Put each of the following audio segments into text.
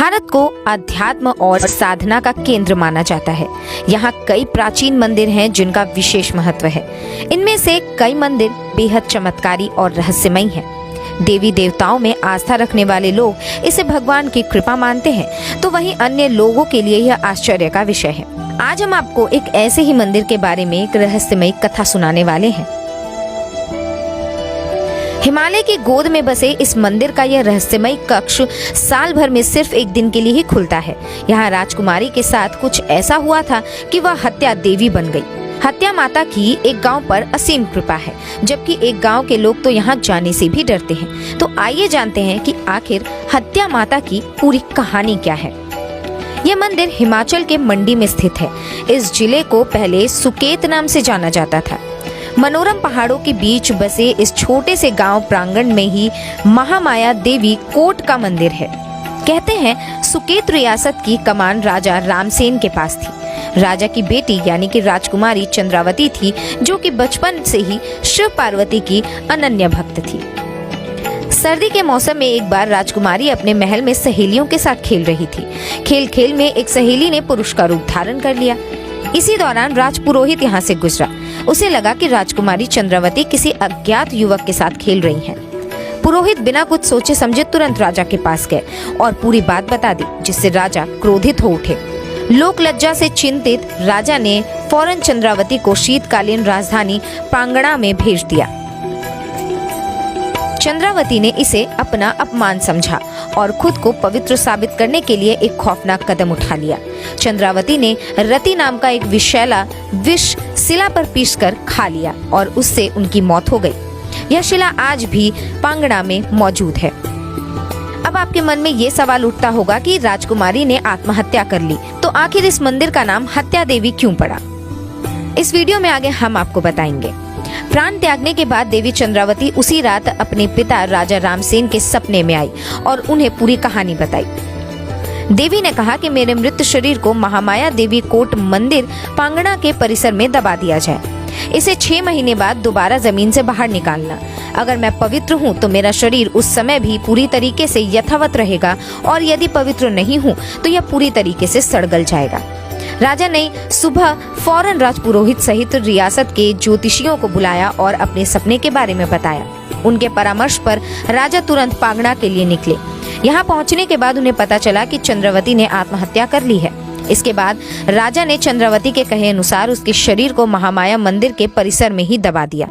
भारत को अध्यात्म और साधना का केंद्र माना जाता है। यहाँ कई प्राचीन मंदिर हैं जिनका विशेष महत्व है। इनमें से कई मंदिर बेहद चमत्कारी और रहस्यमयी हैं। देवी देवताओं में आस्था रखने वाले लोग इसे भगवान की कृपा मानते हैं, तो वहीं अन्य लोगों के लिए यह आश्चर्य का विषय है। आज हम आपको एक ऐसे ही मंदिर के बारे में एक रहस्यमयी कथा सुनाने वाले हैं। हिमालय की गोद में बसे इस मंदिर का यह रहस्यमयी कक्ष साल भर में सिर्फ एक दिन के लिए ही खुलता है। यहाँ राजकुमारी के साथ कुछ ऐसा हुआ था कि वह हत्या देवी बन गई। हत्या माता की एक गांव पर असीम कृपा है, जबकि एक गांव के लोग तो यहाँ जाने से भी डरते हैं। तो आइए जानते हैं कि आखिर हत्या माता की पूरी कहानी क्या है। यह मंदिर हिमाचल के मंडी में स्थित है। इस जिले को पहले सुकेत नाम से जाना जाता था। मनोरम पहाड़ों के बीच बसे इस छोटे से गांव प्रांगण में ही महामाया देवी कोट का मंदिर है। कहते हैं सुकेत रियासत की कमान राजा रामसेन के पास थी। राजा की बेटी यानी कि राजकुमारी चंद्रावती थी, जो कि बचपन से ही शिव पार्वती की अनन्य भक्त थी। सर्दी के मौसम में एक बार राजकुमारी अपने महल में सहेलियों के साथ खेल रही थी। खेल खेल में एक सहेली ने पुरुष का रूप धारण कर लिया। इसी दौरान राजपुरोहित यहाँ से गुजरा। उसे लगा कि राजकुमारी चंद्रावती किसी अज्ञात युवक के साथ खेल रही हैं। पुरोहित बिना कुछ सोचे समझे तुरंत राजा के पास गए और पूरी बात बता दी, जिससे राजा क्रोधित हो उठे। लोक लज्जा से चिंतित राजा ने फौरन चंद्रावती को शीतकालीन राजधानी पांगणा में भेज दिया। चंद्रावती ने इसे अपना अपमान समझा और खुद को पवित्र साबित करने के लिए एक खौफनाक कदम उठा लिया। चंद्रावती ने रति नाम का एक विषैला विष शिला पर पीसकर खा लिया और उससे उनकी मौत हो गई। यह शिला आज भी पांगणा में मौजूद है। अब आपके मन में ये सवाल उठता होगा कि राजकुमारी ने आत्महत्या कर ली, तो आखिर इस मंदिर का नाम हत्या देवी क्यों पड़ा? इस वीडियो में आगे हम आपको बताएंगे। प्राण त्यागने के बाद देवी चंद्रावती उसी रात अपने पिता राजा रामसेन के सपने में आई और उन्हें पूरी कहानी बताई। देवी ने कहा कि मेरे मृत शरीर को महामाया देवी कोट मंदिर पांगणा के परिसर में दबा दिया जाए। इसे 6 महीने बाद दोबारा जमीन से बाहर निकालना। अगर मैं पवित्र हूँ तो मेरा शरीर उस समय भी पूरी तरीके से यथावत रहेगा, और यदि पवित्र नहीं हूँ तो यह पूरी तरीके से सड़गल जाएगा। राजा ने सुबह फौरन राजपुरोहित सहित रियासत के ज्योतिषियों को बुलाया और अपने सपने के बारे में बताया। उनके परामर्श पर राजा तुरंत पांगणा के लिए निकले। यहाँ पहुँचने के बाद उन्हें पता चला कि चंद्रावती ने आत्महत्या कर ली है। इसके बाद राजा ने चंद्रावती के कहे अनुसार उसके शरीर को महामाया मंदिर के परिसर में ही दबा दिया।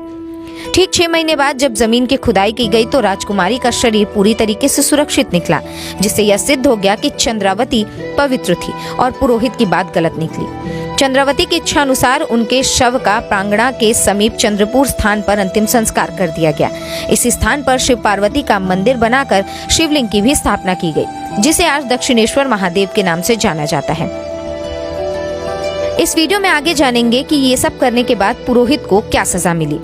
ठीक 6 महीने बाद जब जमीन की खुदाई की गई तो राजकुमारी का शरीर पूरी तरीके से सुरक्षित निकला, जिससे यह सिद्ध हो गया कि चंद्रावती पवित्र थी और पुरोहित की बात गलत निकली। चंद्रावती की इच्छा अनुसार उनके शव का प्रांगणा के समीप चंद्रपुर स्थान पर अंतिम संस्कार कर दिया गया। इस स्थान पर शिव पार्वती का मंदिर बनाकर शिवलिंग की भी स्थापना की गई, जिसे आज दक्षिणेश्वर महादेव के नाम से जाना जाता है। इस वीडियो में आगे जानेंगे कि ये सब करने के बाद पुरोहित को क्या सजा मिली।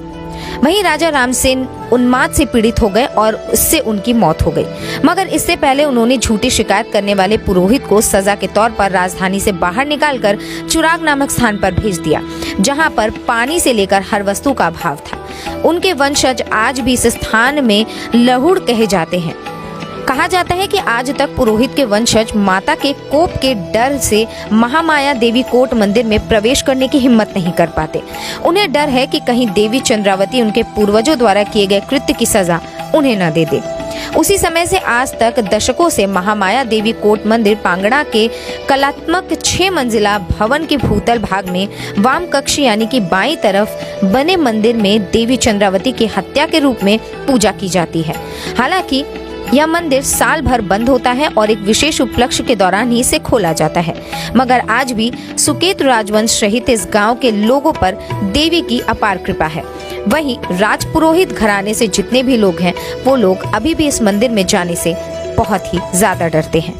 वहीं राजा रामसेन उन्माद से पीड़ित हो गए और उससे उनकी मौत हो गई। मगर इससे पहले उन्होंने झूठी शिकायत करने वाले पुरोहित को सजा के तौर पर राजधानी से बाहर निकालकर चुराग नामक स्थान पर भेज दिया, जहां पर पानी से लेकर हर वस्तु का अभाव था। उनके वंशज आज भी इस स्थान में लहुड़ कहे जाते हैं। कहा जाता है कि आज तक पुरोहित के वंशज माता के कोप के डर से महामाया देवी कोट मंदिर में प्रवेश करने की हिम्मत नहीं कर पाते। उन्हें डर है कि कहीं देवी चंद्रावती उनके पूर्वजों द्वारा किए गए कृत्य की सजा उन्हें न दे दे। उसी समय से आज तक दशकों से महामाया देवी कोट मंदिर पांगणा के कलात्मक 6 मंजिला भवन के भूतल भाग में वाम कक्ष यानी कि बाईं तरफ बने मंदिर में देवी चंद्रावती की हत्या के रूप में पूजा की जाती है। हालांकि यह मंदिर साल भर बंद होता है और एक विशेष उपलक्ष्य के दौरान ही इसे खोला जाता है, मगर आज भी सुकेत राजवंश सहित इस गांव के लोगों पर देवी की अपार कृपा है। वहीं राजपुरोहित घराने से जितने भी लोग हैं, वो लोग अभी भी इस मंदिर में जाने से बहुत ही ज्यादा डरते हैं।